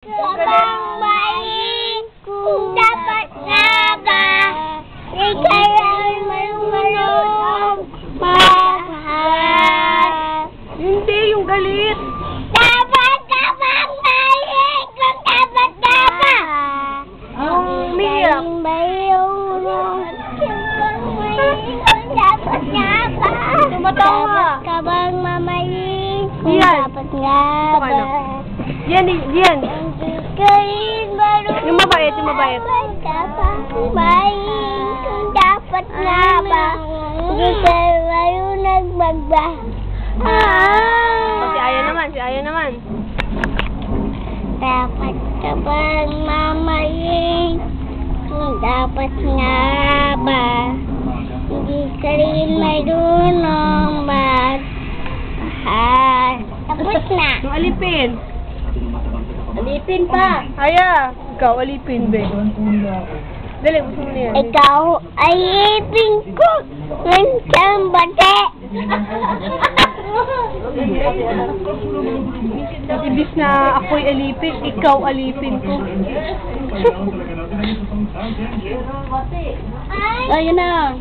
Kabang maling kung dapat nga ba ikay ang marunong mahal. Hindi, yung galit. Dapat kabang maling kung dapat nga ba. Yung umiiyak. Dapat nga ba. Tumatawa. Kabang mamaling kung Yan. dapat nga ba. Yan, yan. Yung mabait, yung mabait. Dapat maling kung dapat nga ba. Hindi kayo marunong magba. Si Aya naman, si Aya naman. Dapat ka bang mamaling kung dapat nga ba. Hindi ka rin marunong magmahal. Tapos na. Yung alipin. Alipin pa. Aya, ikaw alipin, be. Dali, gusto mo na yan. Ikaw ay ipin ko ng sambate. Ibis na ako'y alipin, ikaw alipin ko. Ayun na.